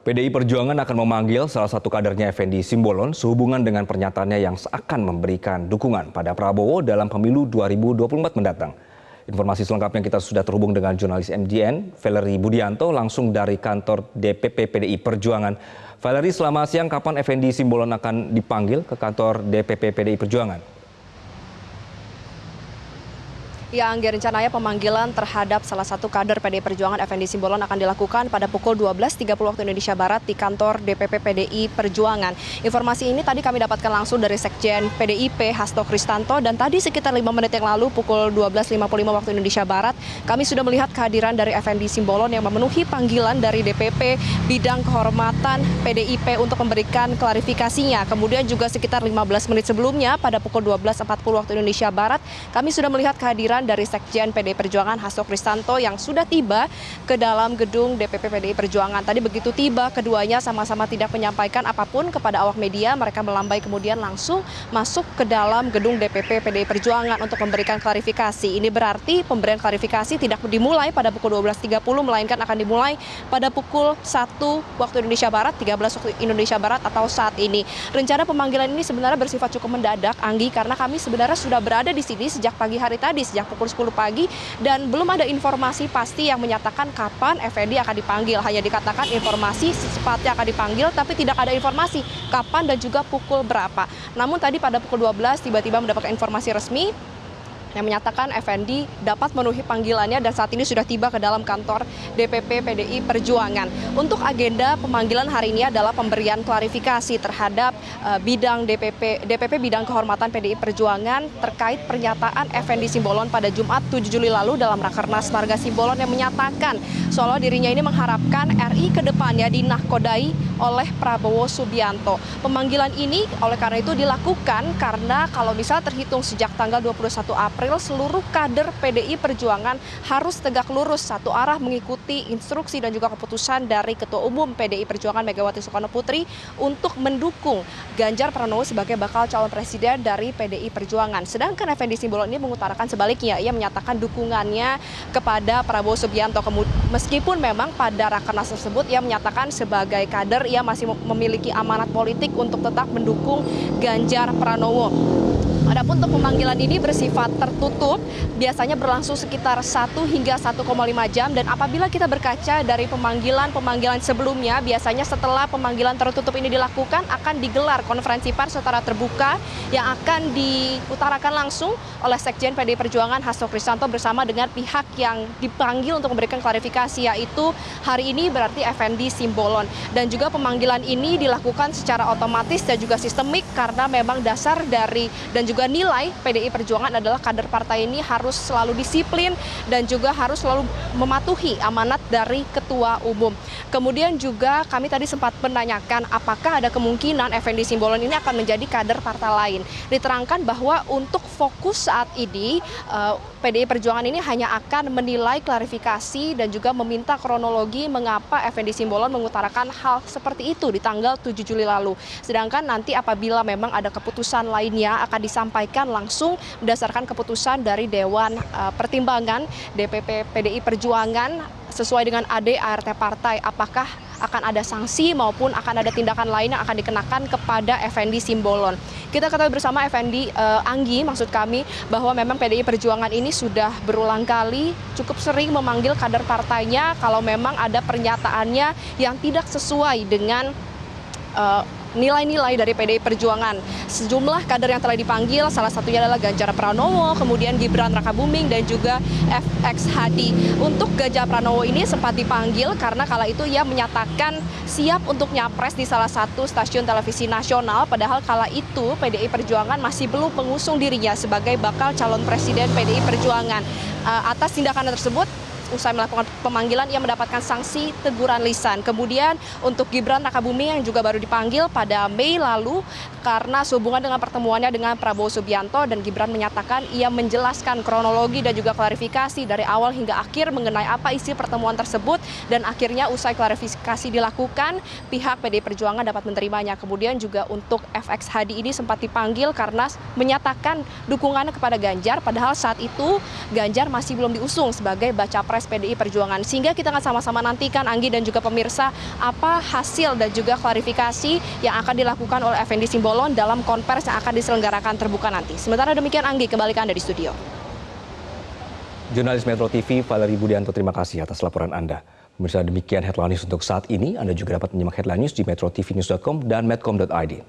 PDI Perjuangan akan memanggil salah satu kadernya Effendi Simbolon sehubungan dengan pernyataannya yang seakan memberikan dukungan pada Prabowo dalam pemilu 2024 mendatang. Informasi selengkapnya kita sudah terhubung dengan jurnalis MJN, Valerie Budianto, langsung dari kantor DPP PDI Perjuangan. Valerie, selamat siang. Kapan Effendi Simbolon akan dipanggil ke kantor DPP PDI Perjuangan? Ya, Anggi, rencananya pemanggilan terhadap salah satu kader PDI Perjuangan Effendi Simbolon akan dilakukan pada pukul 12.30 waktu Indonesia Barat di kantor DPP PDI Perjuangan. Informasi ini tadi kami dapatkan langsung dari Sekjen PDIP Hasto Kristanto, dan tadi sekitar 5 menit yang lalu pukul 12.55 waktu Indonesia Barat kami sudah melihat kehadiran dari Effendi Simbolon yang memenuhi panggilan dari DPP Bidang Kehormatan PDIP untuk memberikan klarifikasinya. Kemudian juga sekitar 15 menit sebelumnya pada pukul 12.40 waktu Indonesia Barat kami sudah melihat kehadiran dari Sekjen PDI Perjuangan Hasto Kristanto yang sudah tiba ke dalam gedung DPP PDI Perjuangan. Tadi begitu tiba, keduanya sama-sama tidak menyampaikan apapun kepada awak media. Mereka melambai kemudian langsung masuk ke dalam gedung DPP PDI Perjuangan untuk memberikan klarifikasi. Ini berarti pemberian klarifikasi tidak dimulai pada pukul 12.30, melainkan akan dimulai pada pukul 1 waktu Indonesia Barat, 13 waktu Indonesia Barat atau saat ini. Rencana pemanggilan ini sebenarnya bersifat cukup mendadak, Anggi, karena kami sebenarnya sudah berada di sini sejak pagi hari tadi, sejak pukul 10 pagi, dan belum ada informasi pasti yang menyatakan kapan Effendi akan dipanggil. Hanya dikatakan informasi secepatnya akan dipanggil, tapi tidak ada informasi kapan dan juga pukul berapa. Namun tadi pada pukul 12 tiba-tiba mendapatkan informasi resmi yang menyatakan Effendi dapat memenuhi panggilannya dan saat ini sudah tiba ke dalam kantor DPP PDI Perjuangan. Untuk agenda pemanggilan hari ini adalah pemberian klarifikasi terhadap DPP Bidang Kehormatan PDI Perjuangan terkait pernyataan Effendi Simbolon pada Jumat 7 Juli lalu dalam Rakernas Marga Simbolon yang menyatakan seolah dirinya ini mengharapkan RI ke depannya dinahkodai oleh Prabowo Subianto. Pemanggilan ini oleh karena itu dilakukan karena kalau misal terhitung sejak tanggal 21 April seluruh kader PDI Perjuangan harus tegak lurus satu arah mengikuti instruksi dan juga keputusan dari Ketua Umum PDI Perjuangan Megawati Soekarno Putri untuk mendukung Ganjar Pranowo sebagai bakal calon presiden dari PDI Perjuangan. Sedangkan Effendi Simbolon ini mengutarakan sebaliknya, ia menyatakan dukungannya kepada Prabowo Subianto. Meskipun memang pada Rakernas tersebut ia menyatakan sebagai kader ia masih memiliki amanat politik untuk tetap mendukung Ganjar Pranowo. Adapun untuk pemanggilan ini bersifat tertutup, biasanya berlangsung sekitar 1 hingga 1,5 jam, dan apabila kita berkaca dari pemanggilan sebelumnya, biasanya setelah pemanggilan tertutup ini dilakukan akan digelar konferensi pers secara terbuka yang akan diutarakan langsung oleh Sekjen PDI Perjuangan Hasto Kristanto bersama dengan pihak yang dipanggil untuk memberikan klarifikasi, yaitu hari ini berarti Effendi Simbolon. Dan juga pemanggilan ini dilakukan secara otomatis dan juga sistemik karena memang dasar dari dan juga nilai PDI Perjuangan adalah kader partai ini harus selalu disiplin dan juga harus selalu mematuhi amanat dari Ketua Umum. Kemudian juga kami tadi sempat menanyakan apakah ada kemungkinan Effendi Simbolon ini akan menjadi kader partai lain. Diterangkan bahwa untuk fokus saat ini PDI Perjuangan ini hanya akan menilai klarifikasi dan juga meminta kronologi mengapa Effendi Simbolon mengutarakan hal seperti itu di tanggal 7 Juli lalu. Sedangkan nanti apabila memang ada keputusan lainnya akan disampaikan langsung berdasarkan keputusan dari Dewan Pertimbangan DPP PDI Perjuangan sesuai dengan ART partai, apakah akan ada sanksi maupun akan ada tindakan lain yang akan dikenakan kepada Effendi Simbolon. Kita ketahui bersama Anggi, maksud kami, bahwa memang PDI Perjuangan ini sudah berulang kali cukup sering memanggil kader partainya kalau memang ada pernyataannya yang tidak sesuai dengan nilai-nilai dari PDI Perjuangan. Sejumlah kader yang telah dipanggil, salah satunya adalah Ganjar Pranowo, kemudian Gibran Rakabuming, dan juga FX Hadi. Untuk Ganjar Pranowo ini sempat dipanggil karena kala itu ia menyatakan siap untuk nyapres di salah satu stasiun televisi nasional, padahal kala itu PDI Perjuangan masih belum mengusung dirinya sebagai bakal calon presiden PDI Perjuangan. Atas tindakan tersebut, usai melakukan pemanggilan, ia mendapatkan sanksi teguran lisan. Kemudian untuk Gibran Rakabuming yang juga baru dipanggil pada Mei lalu karena sehubungan dengan pertemuannya dengan Prabowo Subianto, dan Gibran menyatakan ia menjelaskan kronologi dan juga klarifikasi dari awal hingga akhir mengenai apa isi pertemuan tersebut, dan akhirnya usai klarifikasi dilakukan, pihak PDI Perjuangan dapat menerimanya. Kemudian juga untuk FX Hadi ini sempat dipanggil karena menyatakan dukungannya kepada Ganjar, padahal saat itu Ganjar masih belum diusung sebagai baca pres Kongres PDI Perjuangan. Sehingga kita akan sama-sama nantikan, Anggi dan juga pemirsa, apa hasil dan juga klarifikasi yang akan dilakukan oleh Effendi Simbolon dalam konvers yang akan diselenggarakan terbuka nanti. Sementara demikian, Anggi, kembali ke Anda di studio. Jurnalis Metro TV Valerie Budianto, terima kasih atas laporan Anda. Pemirsa, demikian headline news untuk saat ini. Anda juga dapat menyimak headline news di metrotv.news.com dan medcom.id.